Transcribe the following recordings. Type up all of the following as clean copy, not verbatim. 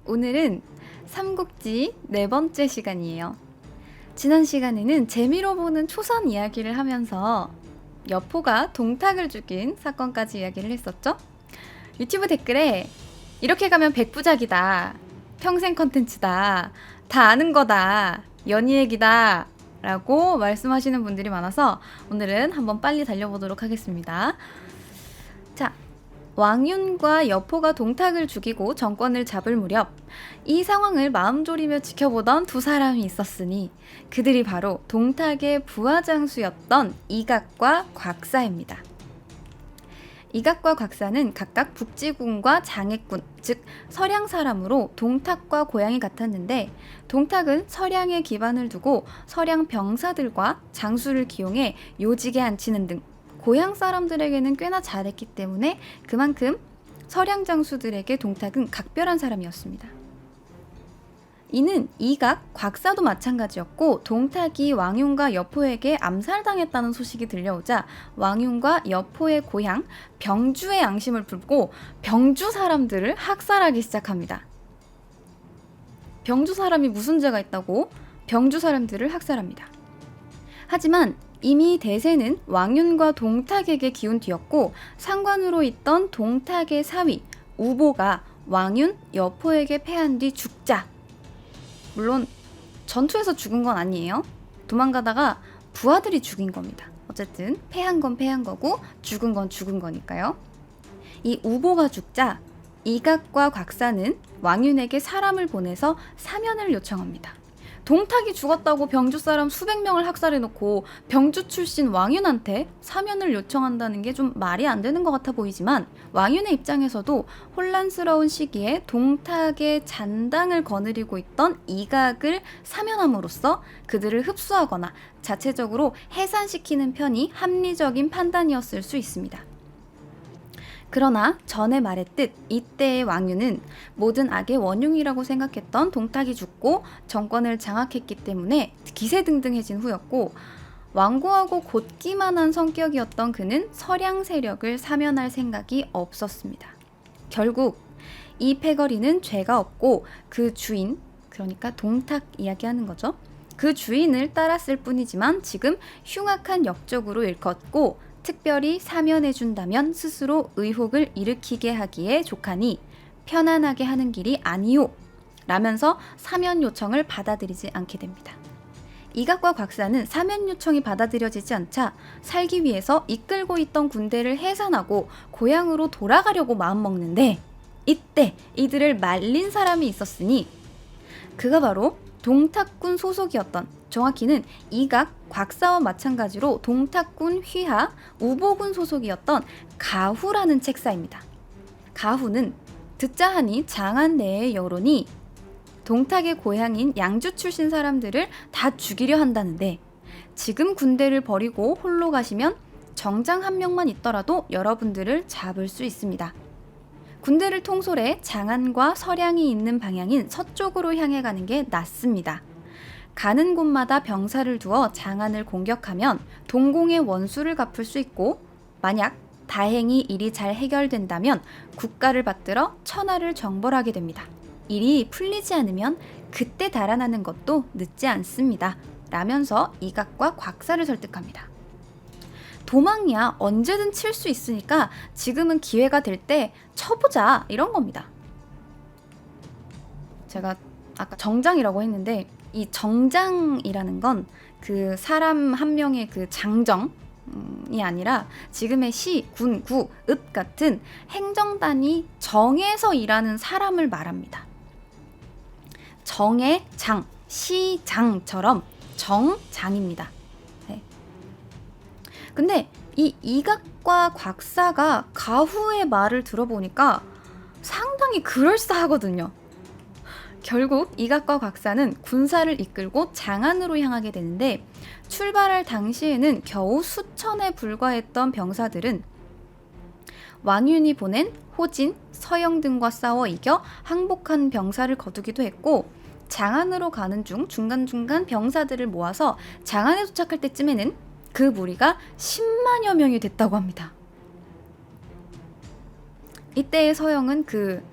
오늘은 삼국지 4번째 시간이에요. 지난 시간에는 재미로 보는 초선 이야기를 하면서 여포가 동탁을 죽인 사건까지 이야기를 했었죠? 유튜브 댓글에 이렇게 가면 백부작이다, 평생 컨텐츠다, 다 아는 거다, 연희 얘기다 라고 말씀하시는 분들이 많아서 오늘은 한번 빨리 달려보도록 하겠습니다. 자, 왕윤과 여포가 동탁을 죽이고 정권을 잡을 무렵 이 상황을 마음 졸이며 지켜보던 두 사람이 있었으니 그들이 바로 동탁의 부하장수였던 이각과 곽사입니다. 이각과 곽사는 각각 북지군과 장해군, 즉 서량 사람으로 동탁과 고향이 같았는데 동탁은 서량에 기반을 두고 서량 병사들과 장수를 기용해 요직에 앉히는 등 고향 사람들에게는 꽤나 잘했기 때문에 그만큼 서량 장수들에게 동탁은 각별한 사람이었습니다. 이는 이각, 곽사도 마찬가지였고 동탁이 왕윤과 여포에게 암살당했다는 소식이 들려오자 왕윤과 여포의 고향 병주의 양심을 풀고 병주 사람들을 학살하기 시작합니다. 병주 사람이 무슨 죄가 있다고 병주 사람들을 학살합니다. 하지만 이미 대세는 왕윤과 동탁에게 기운 뒤였고 상관으로 있던 동탁의 사위 우보가 왕윤, 여포에게 패한 뒤 죽자, 물론 전투에서 죽은 건 아니에요. 도망가다가 부하들이 죽인 겁니다. 어쨌든 패한 건 패한 거고 죽은 건 죽은 거니까요. 이 우보가 죽자 이각과 곽사는 왕윤에게 사람을 보내서 사면을 요청합니다. 동탁이 죽었다고 병주 사람 수백 명을 학살해놓고 병주 출신 왕윤한테 사면을 요청한다는 게 좀 말이 안 되는 것 같아 보이지만 왕윤의 입장에서도 혼란스러운 시기에 동탁의 잔당을 거느리고 있던 이각을 사면함으로써 그들을 흡수하거나 자체적으로 해산시키는 편이 합리적인 판단이었을 수 있습니다. 그러나 전에 말했듯 이때의 왕윤은 모든 악의 원흉이라고 생각했던 동탁이 죽고 정권을 장악했기 때문에 기세등등해진 후였고 완고하고 곧기만한 성격이었던 그는 서량 세력을 사면할 생각이 없었습니다. 결국 이 패거리는 죄가 없고 그 주인, 그러니까 동탁 이야기하는 거죠. 그 주인을 따랐을 뿐이지만 지금 흉악한 역적으로 일컫고 특별히 사면해준다면 스스로 의혹을 일으키게 하기에 족하니 편안하게 하는 길이 아니오 라면서 사면 요청을 받아들이지 않게 됩니다. 이각과 곽사는 사면 요청이 받아들여지지 않자 살기 위해서 이끌고 있던 군대를 해산하고 고향으로 돌아가려고 마음먹는데 이때 이들을 말린 사람이 있었으니 그가 바로 동탁군 소속이었던, 정확히는 이각, 곽사와 마찬가지로 동탁군 휘하, 우보군 소속이었던 가후라는 책사입니다. 가후는 듣자 하니 장안 내의 여론이 동탁의 고향인 양주 출신 사람들을 다 죽이려 한다는데 지금 군대를 버리고 홀로 가시면 정장 한 명만 있더라도 여러분들을 잡을 수 있습니다. 군대를 통솔해 장안과 서량이 있는 방향인 서쪽으로 향해 가는 게 낫습니다. 가는 곳마다 병사를 두어 장안을 공격하면 동공의 원수를 갚을 수 있고 만약 다행히 일이 잘 해결된다면 국가를 받들어 천하를 정벌하게 됩니다. 일이 풀리지 않으면 그때 달아나는 것도 늦지 않습니다. 라면서 이각과 곽사를 설득합니다. 도망이야 언제든 칠 수 있으니까 지금은 기회가 될 때 쳐보자 이런 겁니다. 제가 아까 정장이라고 했는데 이 정장이라는 건 그 사람 한 명의 그 장정이 아니라 지금의 시, 군, 구, 읍 같은 행정단이 정해서 일하는 사람을 말합니다. 정의 장, 시장처럼 정장입니다. 네. 근데 이 이각과 곽사가 가후의 말을 들어보니까 상당히 그럴싸하거든요. 결국 이각과 곽사는 군사를 이끌고 장안으로 향하게 되는데 출발할 당시에는 겨우 수천에 불과했던 병사들은 왕윤이 보낸 호진, 서영 등과 싸워 이겨 항복한 병사를 거두기도 했고 장안으로 가는 중 중간중간 병사들을 모아서 장안에 도착할 때쯤에는 그 무리가 10만여 명이 됐다고 합니다. 이때의 서영은 그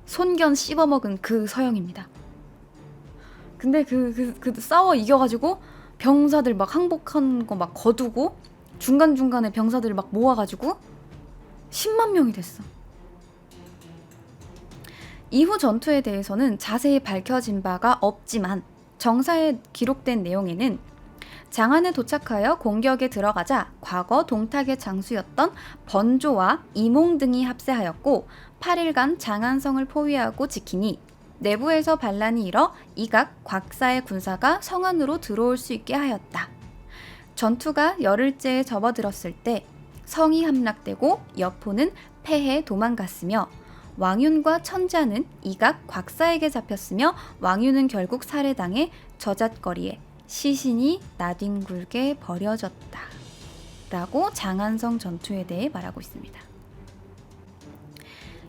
손견 씹어먹은 그 서영입니다. 근데 그 싸워 이겨가지고 병사들 막 항복한 거 막 거두고 중간중간에 병사들을 막 모아가지고 10만 명이 됐어. 이후 전투에 대해서는 자세히 밝혀진 바가 없지만 정사에 기록된 내용에는 장안에 도착하여 공격에 들어가자 과거 동탁의 장수였던 번조와 이몽 등이 합세하였고 8일간 장안성을 포위하고 지키니 내부에서 반란이 일어 이각 곽사의 군사가 성안으로 들어올 수 있게 하였다. 전투가 열흘째에 접어들었을 때 성이 함락되고 여포는 패해 도망갔으며 왕윤과 천자는 이각 곽사에게 잡혔으며 왕윤은 결국 살해당해 저잣거리에 시신이 나뒹굴게 버려졌다. 라고 장안성 전투에 대해 말하고 있습니다.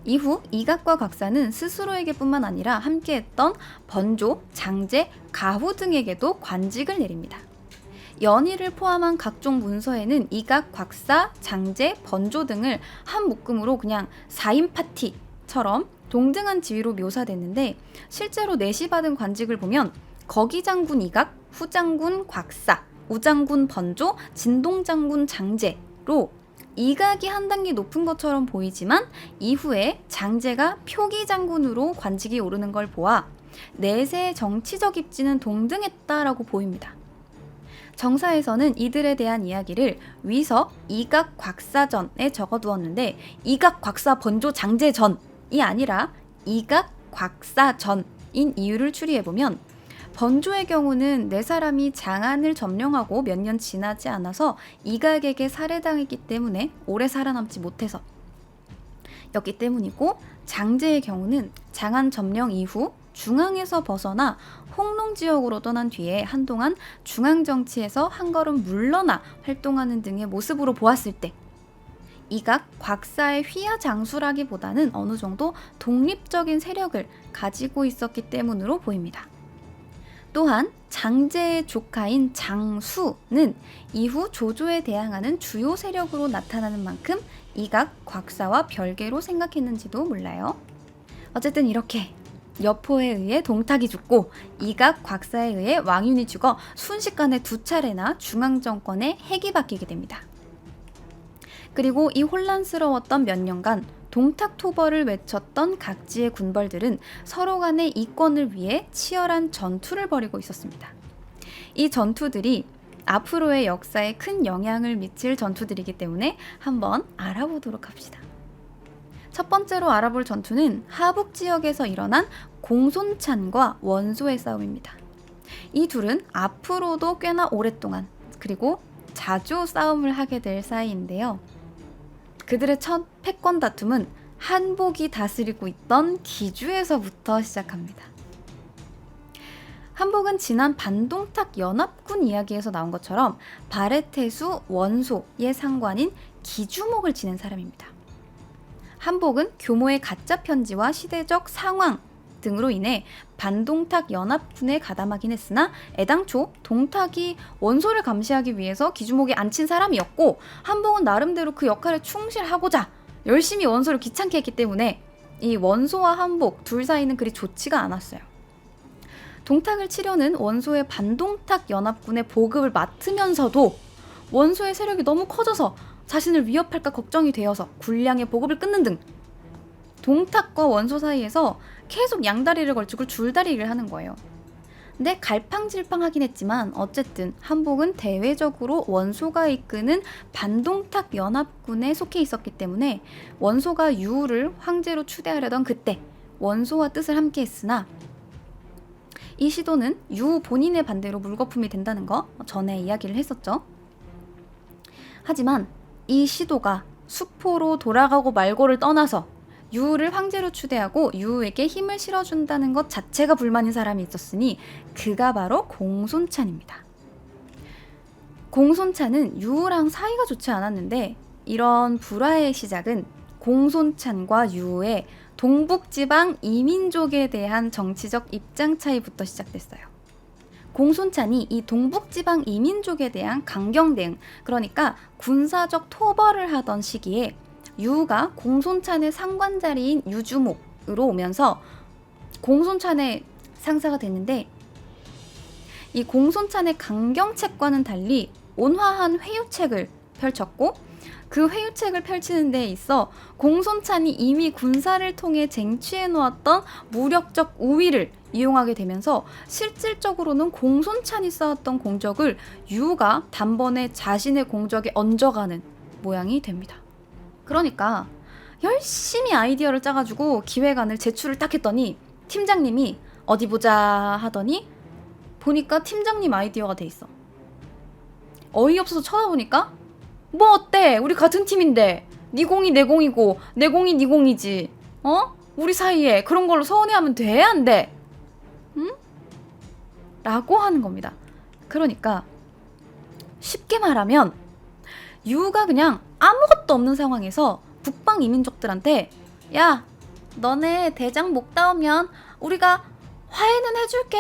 이후 이각과 곽사는 스스로에게 뿐만 아니라 함께했던 번조, 장제, 가후 등에게도 관직을 내립니다. 연희를 포함한 각종 문서에는 이각, 곽사, 장제, 번조 등을 한 묶음으로 그냥 4인 파티처럼 동등한 지위로 묘사됐는데 실제로 내시받은 관직을 보면 거기장군 이각, 후장군 곽사, 우장군 번조, 진동장군 장제로 이각이 한 단계 높은 것처럼 보이지만 이후에 장제가 표기장군으로 관직이 오르는 걸 보아 내세의 정치적 입지는 동등했다라고 보입니다. 정사에서는 이들에 대한 이야기를 위서 이각 곽사전에 적어두었는데 이각 곽사 번조 장제전이 아니라 이각 곽사전인 이유를 추리해보면 번조의 경우는 네 사람이 장안을 점령하고 몇 년 지나지 않아서 이각에게 살해당했기 때문에 오래 살아남지 못해서 였기 때문이고 장제의 경우는 장안 점령 이후 중앙에서 벗어나 홍농 지역으로 떠난 뒤에 한동안 중앙 정치에서 한 걸음 물러나 활동하는 등의 모습으로 보았을 때 이각 곽사의 휘하 장수라기보다는 어느 정도 독립적인 세력을 가지고 있었기 때문으로 보입니다. 또한 장제의 조카인 장수는 이후 조조에 대항하는 주요 세력으로 나타나는 만큼 이각 곽사와 별개로 생각했는지도 몰라요. 어쨌든 이렇게 여포에 의해 동탁이 죽고 이각 곽사에 의해 왕윤이 죽어 순식간에 2차례나 중앙정권의 핵이 바뀌게 됩니다. 그리고 이 혼란스러웠던 몇 년간 동탁토벌을 외쳤던 각지의 군벌들은 서로 간의 이권을 위해 치열한 전투를 벌이고 있었습니다. 이 전투들이 앞으로의 역사에 큰 영향을 미칠 전투들이기 때문에 한번 알아보도록 합시다. 첫 번째로 알아볼 전투는 하북 지역에서 일어난 공손찬과 원소의 싸움입니다. 이 둘은 앞으로도 꽤나 오랫동안 그리고 자주 싸움을 하게 될 사이인데요. 그들의 첫 패권 다툼은 한복이 다스리고 있던 기주에서부터 시작합니다. 한복은 지난 반동탁 연합군 이야기에서 나온 것처럼 발해태수 원소의 상관인 기주목을 지낸 사람입니다. 한복은 교모의 가짜 편지와 시대적 상황 등으로 인해 반동탁 연합군에 가담하긴 했으나 애당초 동탁이 원소를 감시하기 위해서 기주목에 앉힌 사람이었고 한복은 나름대로 그 역할에 충실하고자 열심히 원소를 귀찮게 했기 때문에 이 원소와 한복 둘 사이는 그리 좋지가 않았어요. 동탁을 치려는 원소의 반동탁 연합군의 보급을 맡으면서도 원소의 세력이 너무 커져서 자신을 위협할까 걱정이 되어서 군량의 보급을 끊는 등 동탁과 원소 사이에서 계속 양다리를 걸치고 줄다리기를 하는 거예요. 근데 갈팡질팡하긴 했지만 어쨌든 한복은 대외적으로 원소가 이끄는 반동탁 연합군에 속해 있었기 때문에 원소가 유우를 황제로 추대하려던 그때 원소와 뜻을 함께 했으나 이 시도는 유우 본인의 반대로 물거품이 된다는 거 전에 이야기를 했었죠. 하지만 이 시도가 수포로 돌아가고 말고를 떠나서 유우를 황제로 추대하고 유우에게 힘을 실어준다는 것 자체가 불만인 사람이 있었으니 그가 바로 공손찬입니다. 공손찬은 유우랑 사이가 좋지 않았는데 이런 불화의 시작은 공손찬과 유우의 동북지방 이민족에 대한 정치적 입장 차이부터 시작됐어요. 공손찬이 이 동북지방 이민족에 대한 강경 대응, 그러니까 군사적 토벌을 하던 시기에 유우가 공손찬의 상관 자리인 유주목, 공손찬으로 오면서 공손찬의 상사가 됐는데, 이 공손찬의 강경책과는 달리 온화한 회유책을 펼쳤고, 그 회유책을 펼치는 데 있어 공손찬이 이미 군사를 통해 쟁취해 놓았던 무력적 우위를 이용하게 되면서 실질적으로는 공손찬이 쌓았던 공적을 유가 단번에 자신의 공적에 얹어가는 모양이 됩니다. 그러니까 열심히 아이디어를 짜가지고 기획안을 제출을 딱 했더니 팀장님이 어디 보자 하더니 보니까 팀장님 아이디어가 돼 있어. 어이없어서 쳐다보니까 뭐 어때? 우리 같은 팀인데 네 공이 내 공이고 내 공이 네 공이지. 우리 사이에 그런 걸로 서운해하면 돼? 안 돼? 응? 라고 하는 겁니다. 그러니까 쉽게 말하면 유가 그냥 아무것도 없는 상황에서 북방 이민족들한테 야, 너네 대장 목 따오면 우리가 화해는 해줄게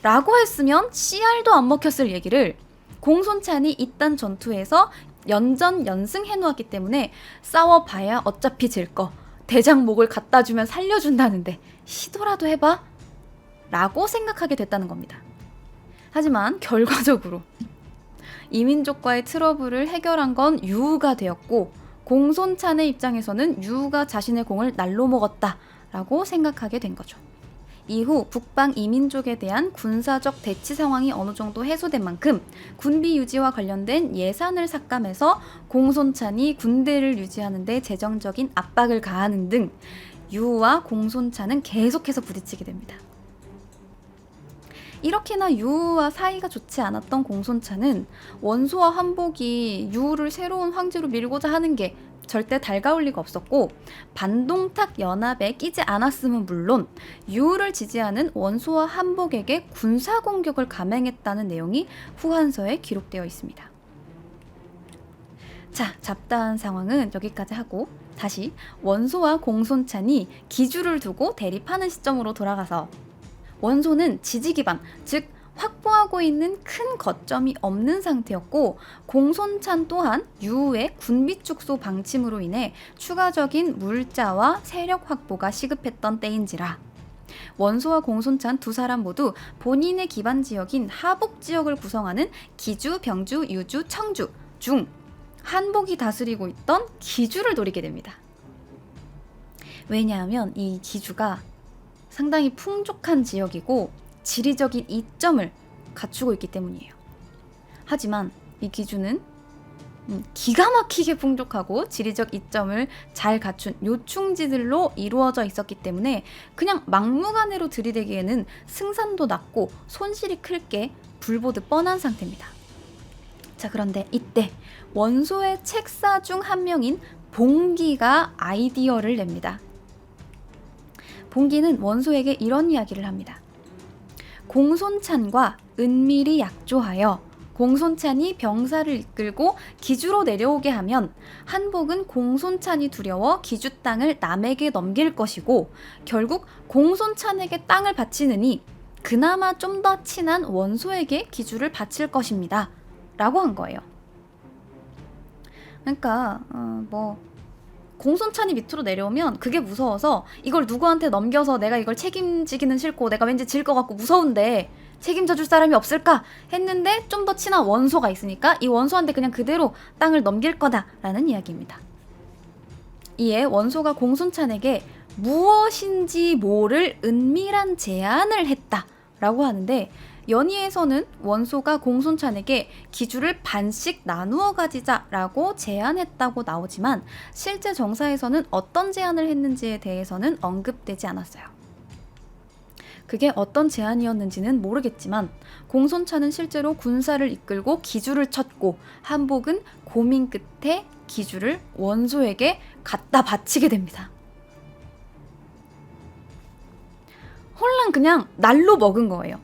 라고 했으면 씨알도 안 먹혔을 얘기를 공손찬이 이딴 전투에서 연전연승 해놓았기 때문에 싸워봐야 어차피 질 거 대장목을 갖다 주면 살려준다는데 시도라도 해봐 라고 생각하게 됐다는 겁니다. 하지만 결과적으로 이민족과의 트러블을 해결한 건 유가 되었고 공손찬의 입장에서는 유가 자신의 공을 날로 먹었다 라고 생각하게 된 거죠. 이후 북방 이민족에 대한 군사적 대치 상황이 어느 정도 해소된 만큼 군비 유지와 관련된 예산을 삭감해서 공손찬이 군대를 유지하는 데 재정적인 압박을 가하는 등 유와 공손찬은 계속해서 부딪히게 됩니다. 이렇게나 유와 사이가 좋지 않았던 공손찬은 원소와 한복이 유를 새로운 황제로 밀고자 하는 게 절대 달가울 리가 없었고 반동탁 연합에 끼지 않았음은 물론 유를 지지하는 원소와 한복에게 군사 공격을 감행했다는 내용이 후한서에 기록되어 있습니다. 자, 잡다한 상황은 여기까지 하고 다시 원소와 공손찬이 기주를 두고 대립하는 시점으로 돌아가서 원소는 지지 기반, 즉 확보하고 있는 큰 거점이 없는 상태였고 공손찬 또한 유의 군비 축소 방침으로 인해 추가적인 물자와 세력 확보가 시급했던 때인지라 원소와 공손찬 두 사람 모두 본인의 기반 지역인 하북 지역을 구성하는 기주, 병주, 유주, 청주 중 한복이 다스리고 있던 기주를 노리게 됩니다. 왜냐하면 이 기주가 상당히 풍족한 지역이고 지리적인 이점을 갖추고 있기 때문이에요. 하지만 이 기주는 기가 막히게 풍족하고 지리적 이점을 잘 갖춘 요충지들로 이루어져 있었기 때문에 그냥 막무가내로 들이대기에는 승산도 낮고 손실이 클 게 불보듯 뻔한 상태입니다. 자, 그런데 이때 원소의 책사 중 한 명인 봉기가 아이디어를 냅니다. 봉기는 원소에게 이런 이야기를 합니다. 공손찬과 은밀히 약조하여 공손찬이 병사를 이끌고 기주로 내려오게 하면 한복은 공손찬이 두려워 기주 땅을 남에게 넘길 것이고 결국 공손찬에게 땅을 바치느니 그나마 좀 더 친한 원소에게 기주를 바칠 것입니다. 라고 한 거예요. 그러니까 공손찬이 밑으로 내려오면 그게 무서워서 이걸 누구한테 넘겨서 내가 이걸 책임지기는 싫고 내가 왠지 질 것 같고 무서운데 책임져 줄 사람이 없을까 했는데 좀 더 친한 원소가 있으니까 이 원소한테 그냥 그대로 땅을 넘길 거다라는 이야기입니다. 이에 원소가 공손찬에게 무엇인지 모를 은밀한 제안을 했다라고 하는데 연의에서는 원소가 공손찬에게 기주를 반씩 나누어 가지자라고 제안했다고 나오지만 실제 정사에서는 어떤 제안을 했는지에 대해서는 언급되지 않았어요. 그게 어떤 제안이었는지는 모르겠지만 공손찬은 실제로 군사를 이끌고 기주를 쳤고 한복은 고민 끝에 기주를 원소에게 갖다 바치게 됩니다. 홀랑 그냥 날로 먹은 거예요.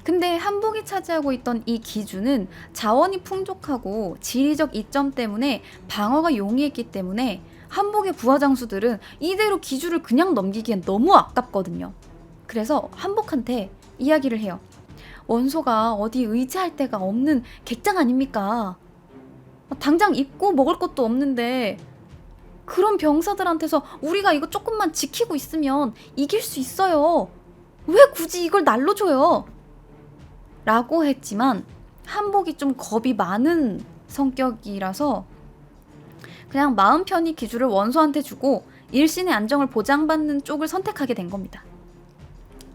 근데 한복이 차지하고 있던 이 기주는 자원이 풍족하고 지리적 이점 때문에 방어가 용이했기 때문에 한복의 부하장수들은 이대로 기주를 그냥 넘기기엔 너무 아깝거든요. 그래서 한복한테 이야기를 해요. 원소가 어디 의지할 데가 없는 객장 아닙니까? 당장 입고 먹을 것도 없는데 그런 병사들한테서 우리가 이거 조금만 지키고 있으면 이길 수 있어요. 왜 굳이 이걸 날로 줘요? 라고 했지만 한복이 좀 겁이 많은 성격이라서 그냥 마음 편히 기주를 원소한테 주고 일신의 안정을 보장받는 쪽을 선택하게 된 겁니다.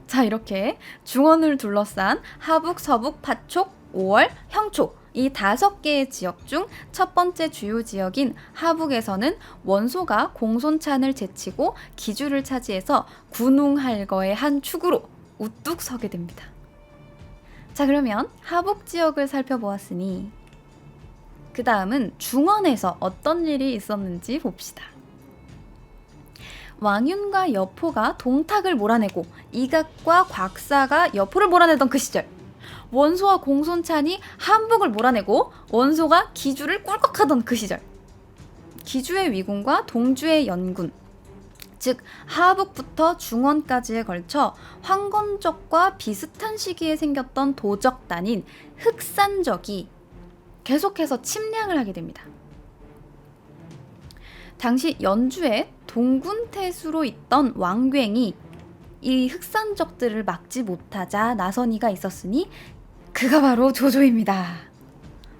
자, 이렇게 중원을 둘러싼 하북, 서북, 파촉, 오월, 형초 이 5개의 지역 중 첫 번째 주요 지역인 하북에서는 원소가 공손찬을 제치고 기주를 차지해서 군웅할거의 한 축으로 우뚝 서게 됩니다. 자, 그러면 하북 지역을 살펴보았으니 그 다음은 중원에서 어떤 일이 있었는지 봅시다. 왕윤과 여포가 동탁을 몰아내고 이각과 곽사가 여포를 몰아내던 그 시절, 원소와 공손찬이 한복을 몰아내고 원소가 기주를 꿀꺽하던 그 시절, 기주의 위군과 동주의 연군, 즉 하북부터 중원까지에 걸쳐 황건적과 비슷한 시기에 생겼던 도적단인 흑산적이 계속해서 침략을 하게 됩니다. 당시 연주에 동군태수로 있던 왕괭이 이 흑산적들을 막지 못하자 나선 이가 있었으니 그가 바로 조조입니다.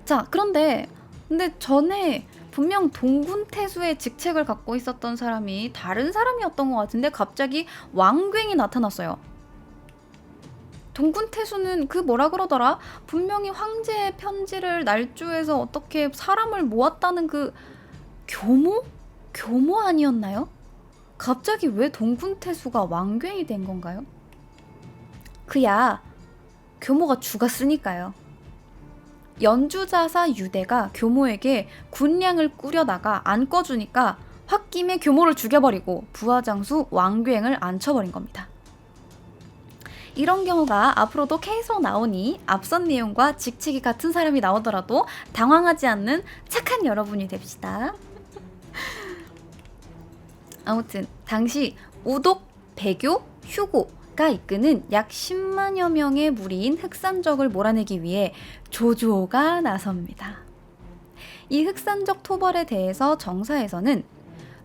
자, 근데 전에 분명 동군태수의 직책을 갖고 있었던 사람이 다른 사람이었던 것 같은데 갑자기 왕괭이 나타났어요. 동군태수는 그 뭐라 그러더라? 분명히 황제의 편지를 날조해서 어떻게 사람을 모았다는 그 교모 아니었나요? 갑자기 왜 동군태수가 왕괭이 된 건가요? 그야 교모가 죽었으니까요. 연주자사 유대가 교모에게 군량을 꾸려다가 안 꺼주니까 홧김에 교모를 죽여버리고 부하장수 왕괭을 앉혀버린 겁니다. 이런 경우가 앞으로도 계속 나오니 앞선 내용과 직책이 같은 사람이 나오더라도 당황하지 않는 착한 여러분이 됩시다. 아무튼 당시 우독, 배교, 휴고가 이끄는 약 10만여 명의 무리인 흑산적을 몰아내기 위해 조조가 나섭니다. 이 흑산적 토벌에 대해서 정사에서는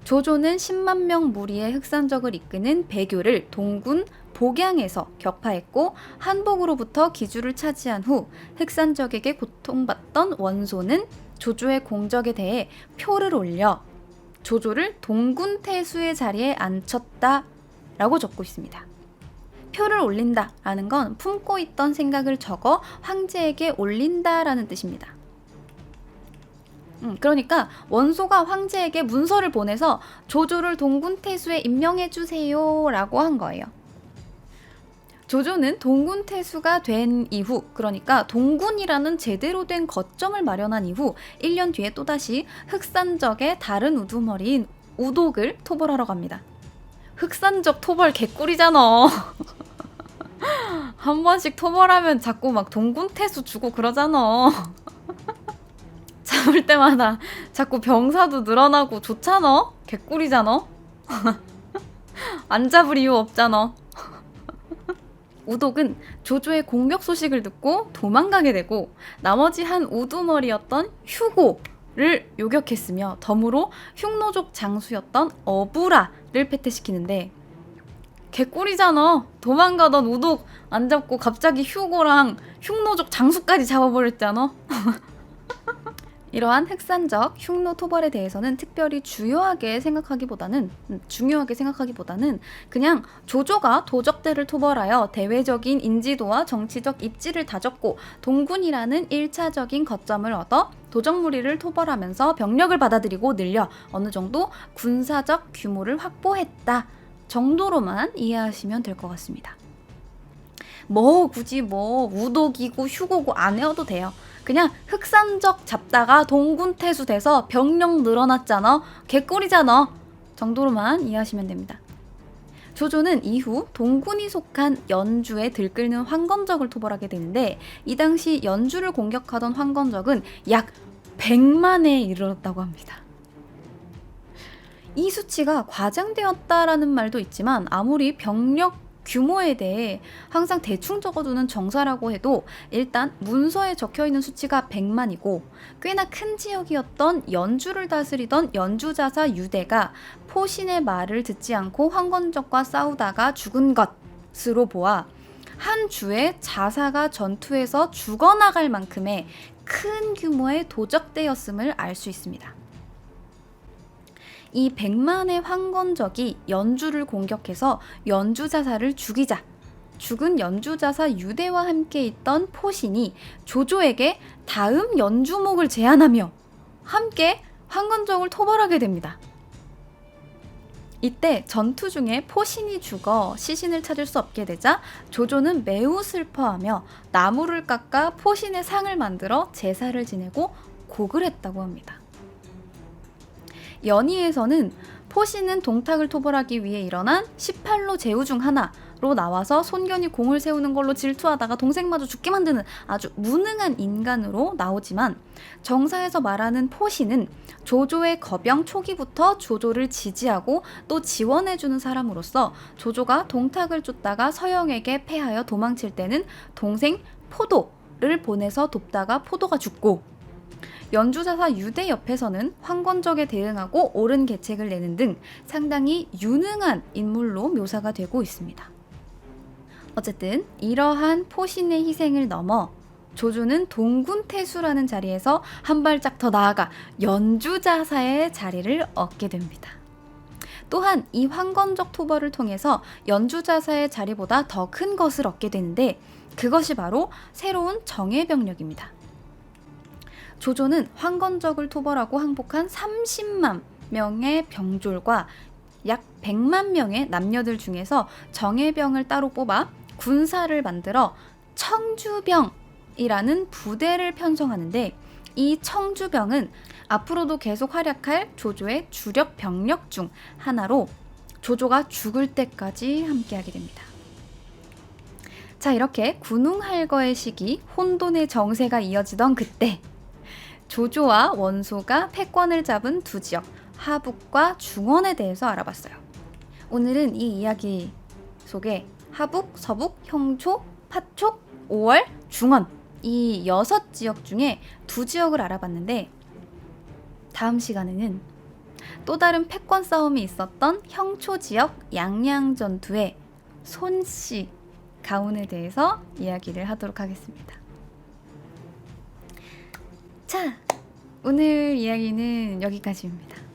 조조는 10만 명 무리의 흑산적을 이끄는 배교를 동군 복양에서 격파했고 한복으로부터 기주를 차지한 후 흑산적에게 고통받던 원소는 조조의 공적에 대해 표를 올려 조조를 동군태수의 자리에 앉혔다라고 적고 있습니다. 표를 올린다라는 건 품고 있던 생각을 적어 황제에게 올린다라는 뜻입니다. 그러니까 원소가 황제에게 문서를 보내서 조조를 동군태수에 임명해주세요 라고 한 거예요. 조조는 동군태수가 된 이후, 그러니까 동군이라는 제대로 된 거점을 마련한 이후 1년 뒤에 또다시 흑산적의 다른 우두머리인 우독을 토벌하러 갑니다. 흑산적 토벌 개꿀이잖아. 한 번씩 토벌하면 자꾸 막 동군태수 주고 그러잖아. 잡을 때마다 자꾸 병사도 늘어나고 좋잖아? 개꿀이잖아? 안 잡을 이유 없잖아. 우독은 조조의 공격 소식을 듣고 도망가게 되고 나머지 한 우두머리였던 휴고를 요격했으며 덤으로 흉노족 장수였던 어부라를 패퇴시키는데 개꿀이잖아. 도망가던 우독 안 잡고 갑자기 휴고랑 흉노족 장수까지 잡아버렸잖아. 이러한 흑산적 흉노 토벌에 대해서는 특별히 중요하게 생각하기보다는 그냥 조조가 도적들을 토벌하여 대외적인 인지도와 정치적 입지를 다졌고 동군이라는 1차적인 거점을 얻어 도적 무리를 토벌하면서 병력을 받아들이고 늘려 어느 정도 군사적 규모를 확보했다 정도로만 이해하시면 될 것 같습니다. 굳이 우독이고 휴고고 안 해도 돼요. 그냥 흑산적 잡다가 동군태수 돼서 병력 늘어났잖아. 개꿀이잖아. 정도로만 이해하시면 됩니다. 조조는 이후 동군이 속한 연주에 들끓는 황건적을 토벌하게 되는데 이 당시 연주를 공격하던 황건적은 약 100만에 이르렀다고 합니다. 이 수치가 과장되었다라는 말도 있지만 아무리 병력 규모에 대해 항상 대충 적어두는 정사라고 해도 일단 문서에 적혀있는 수치가 100만이고 꽤나 큰 지역이었던 연주를 다스리던 연주자사 유대가 포신의 말을 듣지 않고 황건적과 싸우다가 죽은 것으로 보아 한 주에 자사가 전투에서 죽어나갈 만큼의 큰 규모의 도적대였음을 알 수 있습니다. 이 100만의 황건적이 연주를 공격해서 연주자사를 죽이자 죽은 연주자사 유대와 함께 있던 포신이 조조에게 다음 연주목을 제안하며 함께 황건적을 토벌하게 됩니다. 이때 전투 중에 포신이 죽어 시신을 찾을 수 없게 되자 조조는 매우 슬퍼하며 나무를 깎아 포신의 상을 만들어 제사를 지내고 곡을 했다고 합니다. 연희에서는 포신은 동탁을 토벌하기 위해 일어난 18로 제후 중 하나로 나와서 손견이 공을 세우는 걸로 질투하다가 동생마저 죽게 만드는 아주 무능한 인간으로 나오지만 정사에서 말하는 포신은 조조의 거병 초기부터 조조를 지지하고 또 지원해주는 사람으로서 조조가 동탁을 쫓다가 서영에게 패하여 도망칠 때는 동생 포도를 보내서 돕다가 포도가 죽고 연주자사 유대 옆에서는 황건적에 대응하고 옳은 계책을 내는 등 상당히 유능한 인물로 묘사가 되고 있습니다. 어쨌든 이러한 포신의 희생을 넘어 조조는 동군태수라는 자리에서 한 발짝 더 나아가 연주자사의 자리를 얻게 됩니다. 또한 이 황건적 토벌을 통해서 연주자사의 자리보다 더 큰 것을 얻게 되는데 그것이 바로 새로운 정예병력입니다. 조조는 황건적을 토벌하고 항복한 30만 명의 병졸과 약 100만 명의 남녀들 중에서 정예병을 따로 뽑아 군사를 만들어 청주병이라는 부대를 편성하는데 이 청주병은 앞으로도 계속 활약할 조조의 주력 병력 중 하나로 조조가 죽을 때까지 함께하게 됩니다. 자, 이렇게 군웅할거의 시기 혼돈의 정세가 이어지던 그때 조조와 원소가 패권을 잡은 두 지역 하북과 중원에 대해서 알아봤어요. 오늘은 이 이야기 속에 하북, 서북, 형초, 파촉, 오월, 중원 이 6지역 중에 두 지역을 알아봤는데 다음 시간에는 또 다른 패권 싸움이 있었던 형초 지역 양양전투의 손씨 가운에 대해서 이야기를 하도록 하겠습니다. 자, 오늘 이야기는 여기까지입니다.